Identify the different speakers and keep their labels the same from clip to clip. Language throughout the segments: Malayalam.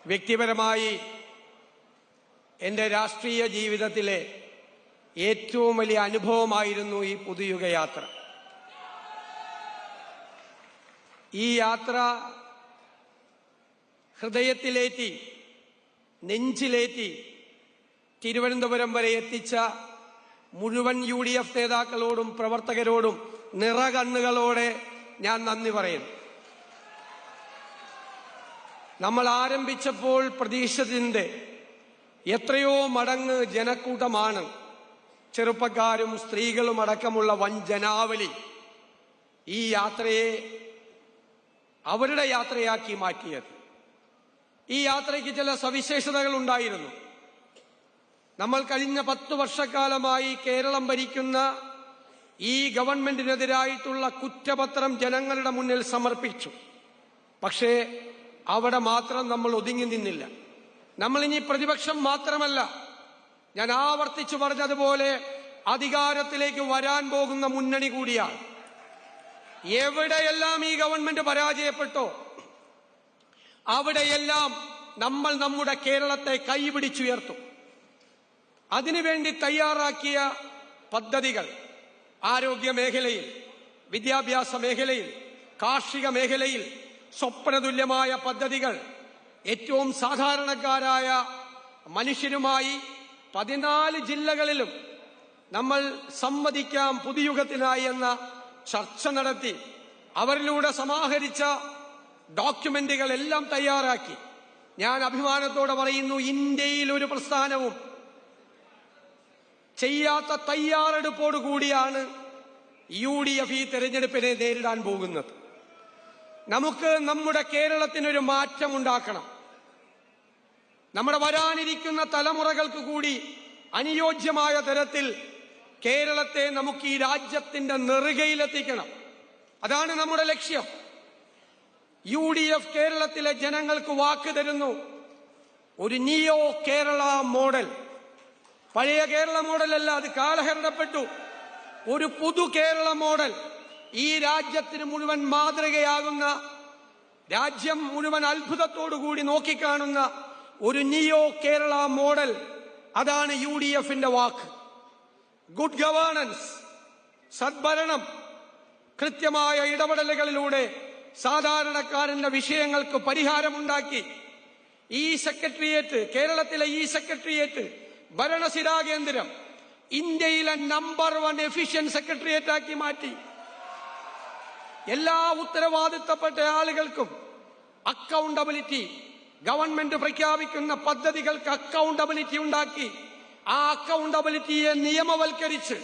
Speaker 1: വ്യക്തിപരമായി എൻ്റെ രാഷ്ട്രീയ ജീവിതത്തിലെ ഏറ്റവും വലിയ അനുഭവമായിരുന്നു ഈ പുതുയുഗ യാത്ര. ഈ യാത്ര ഹൃദയത്തിലേറ്റി, നെഞ്ചിലേറ്റി തിരുവനന്തപുരം വരെ എത്തിച്ച മുഴുവൻ UDF നേതാക്കളോടും പ്രവർത്തകരോടും നിറകണ്ണുകളോടെ ഞാൻ നന്ദി പറയുന്നു. നമ്മൾ ആരംഭിച്ചപ്പോൾ പ്രതീക്ഷിച്ചതിൻ്റെ എത്രയോ മടങ്ങ് ജനക്കൂട്ടമാണ്, ചെറുപ്പക്കാരും സ്ത്രീകളും അടക്കമുള്ള വൻ ജനാവലി ഈ യാത്രയെ അവരുടെ യാത്രയാക്കി മാറ്റിയത്. ഈ യാത്രയ്ക്ക് ചില സവിശേഷതകൾ ഉണ്ടായിരുന്നു. നമ്മൾ കഴിഞ്ഞ 10 വർഷക്കാലമായി കേരളം ഭരിക്കുന്ന ഈ ഗവൺമെന്റിനെതിരായിട്ടുള്ള കുറ്റപത്രം ജനങ്ങളുടെ മുന്നിൽ സമർപ്പിച്ചു. പക്ഷേ അവിടെ മാത്രം നമ്മൾ ഒതുങ്ങി നിന്നില്ല. നമ്മളിനി പ്രതിപക്ഷം മാത്രമല്ല, ഞാൻ ആവർത്തിച്ചു പറഞ്ഞതുപോലെ അധികാരത്തിലേക്ക് വരാൻ പോകുന്ന മുന്നണി കൂടിയാണ്. എവിടെയെല്ലാം ഈ ഗവൺമെന്റ് പരാജയപ്പെട്ടോ അവിടെയെല്ലാം നമ്മൾ നമ്മുടെ കേരളത്തെ കൈപിടിച്ചുയർത്തും. അതിനുവേണ്ടി തയ്യാറാക്കിയ പദ്ധതികൾ ആരോഗ്യ മേഖലയിൽ, വിദ്യാഭ്യാസ മേഖലയിൽ, കാർഷിക മേഖലയിൽ സ്വപ്നതുല്യമായ പദ്ധതികൾ, ഏറ്റവും സാധാരണക്കാരായ മനുഷ്യരുമായി 14 ജില്ലകളിലും നമ്മൾ സംവദിക്കാം പുതുയുഗത്തിനായി എന്ന ചർച്ച നടത്തി അവരിലൂടെ സമാഹരിച്ച ഡോക്യുമെന്റുകൾ എല്ലാം തയ്യാറാക്കി. ഞാൻ അഭിമാനത്തോടെ പറയുന്നു, ഇന്ത്യയിൽ ഒരു പ്രസ്ഥാനവും ചെയ്യാത്ത തയ്യാറെടുപ്പോടുകൂടിയാണ് UDF ഈ തെരഞ്ഞെടുപ്പിനെ നേരിടാൻ പോകുന്നത്. നമുക്ക് നമ്മുടെ കേരളത്തിനൊരു മാറ്റമുണ്ടാക്കണം. നമ്മുടെ വരാനിരിക്കുന്ന തലമുറകൾക്ക് കൂടി അനുയോജ്യമായ തരത്തിൽ കേരളത്തെ നമുക്ക് ഈ രാജ്യത്തിന്റെ നെറുകയിലെത്തിക്കണം. അതാണ് നമ്മുടെ ലക്ഷ്യം. UDF കേരളത്തിലെ ജനങ്ങൾക്ക് വാക്ക് തരുന്നു, ഒരു നിയോ കേരള മോഡൽ. പഴയ കേരള മോഡലല്ല, അത് കാലഹരണപ്പെട്ടു. ഒരു പുതു കേരള മോഡൽ, ഈ രാജ്യത്തിന് മുഴുവൻ മാതൃകയാകുന്ന, രാജ്യം മുഴുവൻ അത്ഭുതത്തോടുകൂടി നോക്കിക്കാണുന്ന ഒരു നിയോ കേരള മോഡൽ. അതാണ് UDFന്റെ വാക്ക്. ഗുഡ് ഗവേണൻസ്, സദ്ഭരണം, കൃത്യമായ ഇടപെടലുകളിലൂടെ സാധാരണക്കാരന്റെ വിഷയങ്ങൾക്ക് പരിഹാരമുണ്ടാക്കി ഈ സെക്രട്ടേറിയറ്റ്, കേരളത്തിലെ ഈ സെക്രട്ടേറിയറ്റ് ഭരണസിരാ കേന്ദ്രം ഇന്ത്യയിലെ നമ്പർ 1 എഫിഷ്യന്റ് സെക്രട്ടേറിയറ്റ് ആക്കി മാറ്റി. എല്ലാ ഉത്തരവാദിത്തപ്പെട്ട ആളുകൾക്കും അക്കൗണ്ടബിലിറ്റി, ഗവൺമെന്റ് പ്രഖ്യാപിക്കുന്ന പദ്ധതികൾക്ക് അക്കൗണ്ടബിലിറ്റി ഉണ്ടാക്കി. ആ അക്കൗണ്ടബിലിറ്റിയെ നിയമവൽക്കരിച്ച്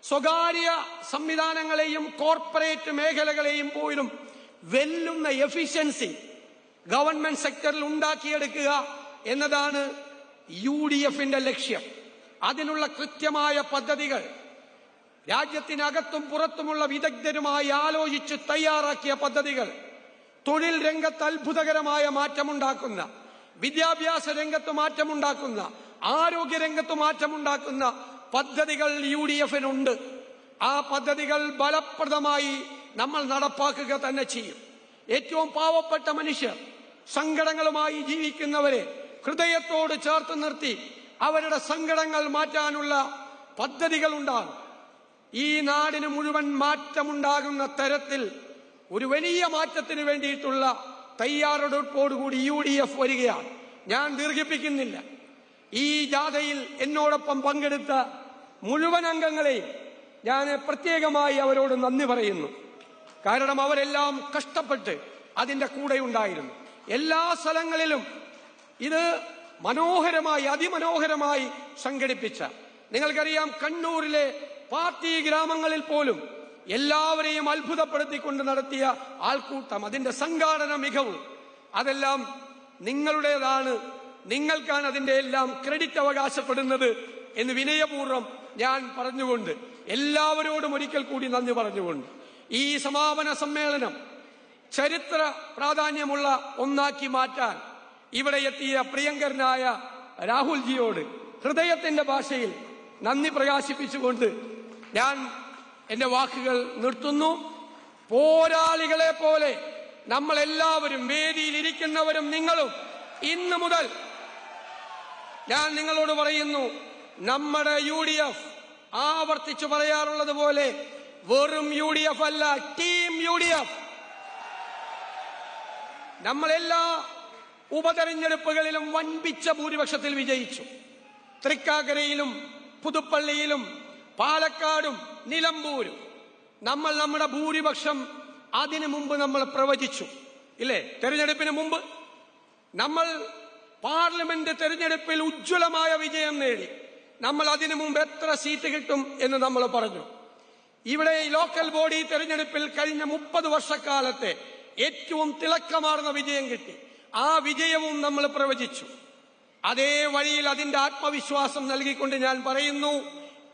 Speaker 1: സ്വകാര്യ സംവിധാനങ്ങളെയും കോർപ്പറേറ്റ് മേഖലകളെയും പോലും വെല്ലുന്ന എഫിഷ്യൻസി ഗവൺമെന്റ് സെക്ടറിൽ ഉണ്ടാക്കിയെടുക്കുക എന്നതാണ് UDFന്റെ ലക്ഷ്യം. അതിനുള്ള കൃത്യമായ പദ്ധതികൾ രാജ്യത്തിനകത്തും പുറത്തുമുള്ള വിദഗ്ധരുമായി ആലോചിച്ച് തയ്യാറാക്കിയ പദ്ധതികൾ, തൊഴിൽ രംഗത്ത് അത്ഭുതകരമായ മാറ്റമുണ്ടാക്കുന്ന, വിദ്യാഭ്യാസ രംഗത്ത് മാറ്റമുണ്ടാക്കുന്ന, ആരോഗ്യ രംഗത്ത് മാറ്റമുണ്ടാക്കുന്ന പദ്ധതികൾ UDFനുണ്ട്. ആ പദ്ധതികൾ ഫലപ്രദമായി നമ്മൾ നടപ്പാക്കുക തന്നെ ചെയ്യും. ഏറ്റവും പാവപ്പെട്ട മനുഷ്യർ, സങ്കടങ്ങളുമായി ജീവിക്കുന്നവരെ ഹൃദയത്തോട് ചേർത്ത് നിർത്തി അവരുടെ സങ്കടങ്ങൾ മാറ്റാനുള്ള പദ്ധതികൾ ഉണ്ടാകും. ഈ നാടിന് മുഴുവൻ മാറ്റമുണ്ടാകുന്ന തരത്തിൽ ഒരു വലിയ മാറ്റത്തിന് വേണ്ടിയിട്ടുള്ള തയ്യാറെടുപ്പോടുകൂടി UDF വരികയാണ്. ഞാൻ ദീർഘിപ്പിക്കുന്നില്ല. ഈ ജാഥയിൽ എന്നോടൊപ്പം പങ്കെടുത്ത മുഴുവൻ അംഗങ്ങളെയും ഞാൻ പ്രത്യേകമായി അവരോട് നന്ദി പറയുന്നു. കാരണം അവരെല്ലാം കഷ്ടപ്പെട്ട് അതിന്റെ കൂടെ ഉണ്ടായിരുന്നു. എല്ലാ സ്ഥലങ്ങളിലും ഇത് മനോഹരമായി, അതിമനോഹരമായി സംഘടിപ്പിച്ച, നിങ്ങൾക്കറിയാം, കണ്ണൂരിലെ പാർട്ടി ഗ്രാമങ്ങളിൽ പോലും എല്ലാവരെയും അത്ഭുതപ്പെടുത്തിക്കൊണ്ട് നടത്തിയ ആൾക്കൂട്ടം, അതിന്റെ സംഘാടന മികവ്, അതെല്ലാം നിങ്ങളുടേതാണ്. നിങ്ങൾക്കാണ് അതിന്റെ എല്ലാം ക്രെഡിറ്റ് അവകാശപ്പെടുന്നത് എന്ന് വിനയപൂർവ്വം ഞാൻ പറഞ്ഞുകൊണ്ട്, എല്ലാവരോടും ഒരിക്കൽ കൂടി നന്ദി പറഞ്ഞുകൊണ്ട്, ഈ സമാപന സമ്മേളനം ചരിത്ര പ്രാധാന്യമുള്ള ഒന്നാക്കി മാറ്റാൻ ഇവിടെ എത്തിയ പ്രിയങ്കരനായ രാഹുൽജിയോട് ഹൃദയത്തിന്റെ ഭാഷയിൽ നന്ദി പ്രകാശിപ്പിച്ചുകൊണ്ട് ഞാൻ എന്റെ വാക്കുകൾ നിർത്തുന്നു. പോരാളികളെ പോലെ നമ്മളെല്ലാവരും, വേദിയിൽ ഇരിക്കുന്നവരും നിങ്ങളും ഇന്ന് മുതൽ ഞാൻ നിങ്ങളോട് പറയുന്നു, നമ്മുടെ UDF ആവർത്തിച്ചു പറയാറുള്ളത് പോലെ വെറും UDF അല്ല, ടീം UDF. നമ്മളെല്ലാ ഉപതെരഞ്ഞെടുപ്പുകളിലും വൻപിച്ച ഭൂരിപക്ഷത്തിൽ വിജയിച്ചു. തൃക്കാക്കരയിലും പുതുപ്പള്ളിയിലും പാലക്കാടും നിലമ്പൂരും നമ്മുടെ ഭൂരിപക്ഷം അതിനു മുമ്പ് നമ്മൾ പ്രവചിച്ചു, ഇല്ലേ? തെരഞ്ഞെടുപ്പിന് മുമ്പ് നമ്മൾ പാർലമെന്റ് തെരഞ്ഞെടുപ്പിൽ ഉജ്ജ്വലമായ വിജയം നേടി. നമ്മൾ അതിനു മുമ്പ് എത്ര സീറ്റ് കിട്ടും എന്ന് നമ്മൾ പറഞ്ഞു. ഇവിടെ ലോക്കൽ ബോഡി തെരഞ്ഞെടുപ്പിൽ കഴിഞ്ഞ 30 വർഷക്കാലത്തെ ഏറ്റവും തിളക്കമാർന്ന വിജയം കിട്ടി. ആ വിജയവും നമ്മൾ പ്രവചിച്ചു. അതേ വഴിയിൽ അതിന്റെ ആത്മവിശ്വാസം നൽകിക്കൊണ്ട് ഞാൻ പറയുന്നു,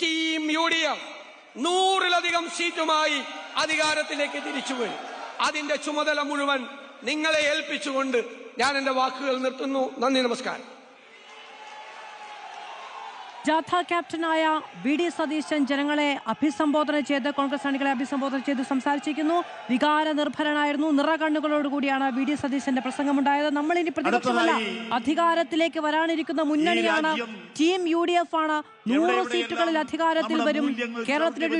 Speaker 1: ടീം UDF 100-ലധികം സീറ്റുമായി അധികാരത്തിലേക്ക് തിരിച്ചു വരും. അതിന്റെ ചുമതല മുഴുവൻ നിങ്ങളെ ഏൽപ്പിച്ചുകൊണ്ട് ഞാൻ എന്റെ വാക്കുകൾ നിർത്തുന്നു. നന്ദി, നമസ്കാരം.
Speaker 2: ജാഥ ക്യാപ്റ്റനായ VD സതീശൻ ജനങ്ങളെ അഭിസംബോധന ചെയ്ത്, കോൺഗ്രസ് അണികളെ അഭിസംബോധന ചെയ്ത് സംസാരിച്ചിരിക്കുന്നു. വികാര നിർഭരനായിരുന്നു. നിറകണ്ണുകളോടുകൂടിയാണ് VD സതീശന്റെ പ്രസംഗമുണ്ടായത്. നമ്മൾ ഇനി പ്രതിപക്ഷമല്ല, അധികാരത്തിലേക്ക് വരാനിരിക്കുന്ന മുന്നണിയാണ്. ടീം UDF ആണ്. 100 സീറ്റുകളിൽ അധികാരത്തിൽ വരും. കേരളത്തിലൊരു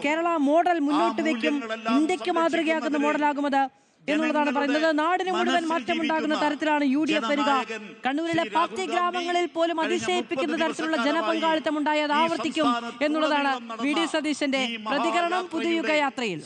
Speaker 2: കേരള മോഡൽ മുന്നോട്ട് വെക്കും. ഇന്ത്യക്ക് മാതൃകയാക്കുന്ന മോഡലാകുമത് എന്നുള്ളതാണ് പറയുന്നത്. നാടിന് മുഴുവൻ മാറ്റമുണ്ടാകുന്ന തരത്തിലാണ് UDF വരിക. കണ്ണൂരിലെ 10 ഗ്രാമങ്ങളിൽ പോലും അതിശയിപ്പിക്കുന്ന തരത്തിലുള്ള ജനപങ്കാളിത്തം ഉണ്ടായി. അത് ആവർത്തിക്കും എന്നുള്ളതാണ് VD സതീശന്റെ പ്രതികരണം പുതുയുഗ യാത്രയിൽ.